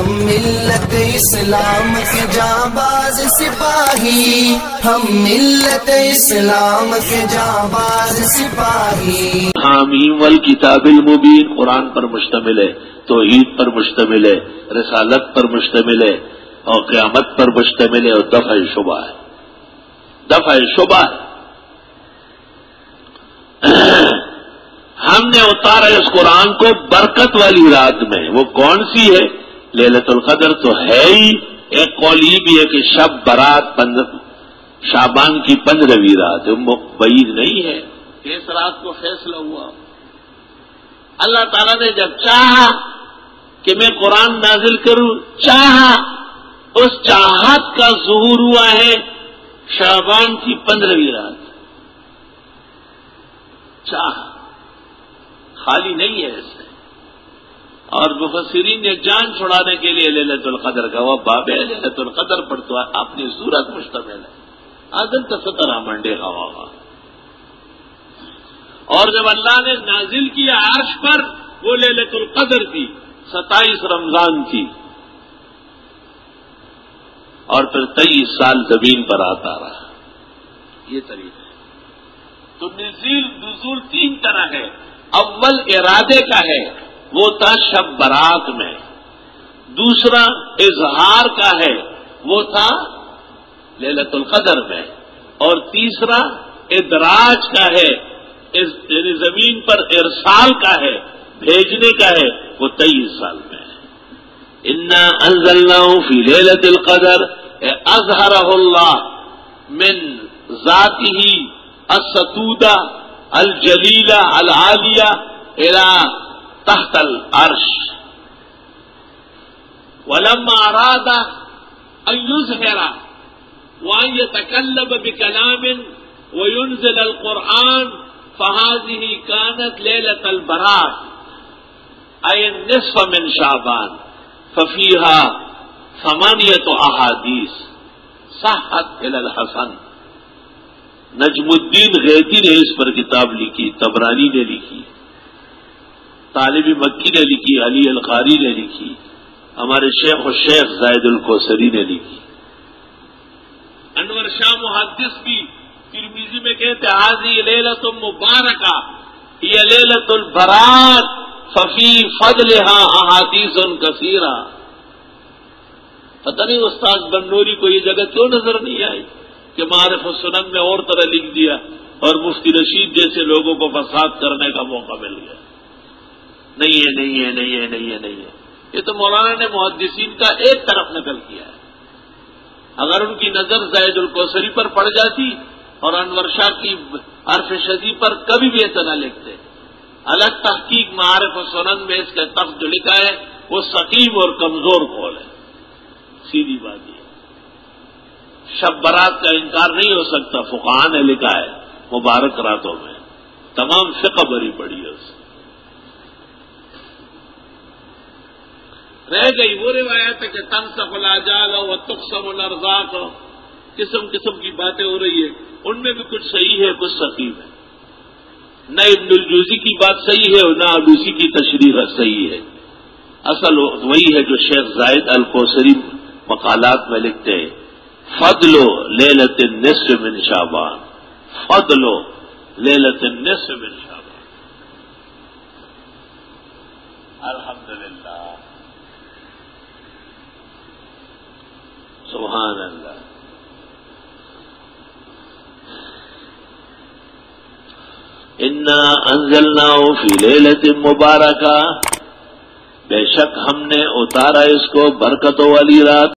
ہم ملت اسلام کے جانباز سپاہی، ہم ملت اسلام کے جانباز سپاہی۔ حامیم والکتاب المبین قرآن پر مشتمل ہے، توحید پر مشتمل ہے، رسالت پر مشتمل ہے اور قیامت پر مشتمل ہے اور دفع شبہ ہے، دفع شبہ ہے۔ ہم نے اتارا اس قرآن کو برکت والی رات میں، وہ کون سی ہے؟ لیلۃ القدر تو ہے ہی، ایک قول یہ بھی ہے کہ شب برات شعبان کی 15ویں رات ہے، بعید نہیں ہے کہ اس رات کو فیصلہ ہوا۔ اللہ تعالیٰ نے جب چاہا کہ میں قرآن نازل کروں، چاہا، اس چاہت کا ظہور ہوا ہے شعبان کی 15ویں رات۔ چاہ خالی نہیں ہے اس سے، اور مفسرین نے جان چھڑانے کے لیے لیلۃ القدر کا وہ باب ہے، لیلۃ القدر پر تو اپنی صورت مشتمل ہے، آدم تفترا منڈے ہوا۔ اور جب اللہ نے نازل کیا عرش پر، وہ لیلۃ القدر تھی، 27 رمضان تھی، اور پھر 23 سال زمین پر آتا رہا۔ یہ طریقہ ہے۔ تو نزول 3 طرح ہے، اول ارادے کا ہے، وہ تھا شب برات میں، دوسرا اظہار کا ہے، وہ تھا لیلۃ القدر میں، اور تیسرا ادراج کا ہے، یعنی زمین پر ارسال کا ہے، بھیجنے کا ہے، وہ 23 سال میں ہے۔ انا انزلناہ فی لیلۃ القدر اظہرہ اللہ من ذاتہ الستودہ الجلیلہ العالیہ الى تحت العرش، ولما اراد ان يظہر وان يتکلم بکلام وينزل القرآن فهذه كانت ليلة البراء أي النصف من شعبان، ففيها 8 أحاديث صحت إلى الحسن۔ نجم الدین غیتی نے اس پر کتاب لکھی، طبرانی نے لکھی، طالب مکی نے لکھی، علی القاری نے لکھی، ہمارے شیخ الشیخ زاہد الکوثری نے لکھی، انور شاہ محدث بھی ترمذی میں کہتے حاضی لیلۃ مبارکہ یہ لیلۃ البرات ففی فضلها احادیث کثیرہ۔ پتہ نہیں استاد بنوری کو یہ جگہ کیوں نظر نہیں آئی کہ معارف السنن میں اور طرح لکھ دیا اور مفتی رشید جیسے لوگوں کو فساد کرنے کا موقع مل گیا۔ نہیں ہے، نہیں ہے، نہیں ہے، نہیں ہے، نہیں ہے۔ یہ تو مولانا نے محدثین کا ایک طرف نقل کیا ہے۔ اگر ان کی نظر زاہد الکوثری پر پڑ جاتی اور انور شاہ کی عرف شذی پر کبھی بھی ایسا نہ لکھتے۔ الگ تحقیق معارف السنن میں اس کا تخت جو لکھا ہے وہ سقیم اور کمزور قول ہے، سیدھی بات یہ۔ شب برات کا انکار نہیں ہو سکتا، فقہاء نے لکھا ہے مبارک راتوں میں، تمام فقہ بری پڑی ہے اس سے۔ رہ گئی وہ روایت ہے کہ تنسخ الاجال و تقسم الارزاق، قسم قسم کی باتیں ہو رہی ہے، ان میں بھی کچھ صحیح ہے، کچھ سقیم ہے۔ نہ ابن الجوزی کی بات صحیح ہے اور نہ ابوسی کی تشریح صحیح ہے۔ اصل وہی ہے جو شیخ زاہد الکوثری مقالات میں لکھتے ہیں، فضل لیلۃ النصف من شعبان، فضل لیلۃ النصف من شعبان۔ الحمدللہ، سبحان اللہ۔ انا انزلناہ فی لیلۃ مبارکہ، بے شک ہم نے اتارا اس کو برکتوں والی رات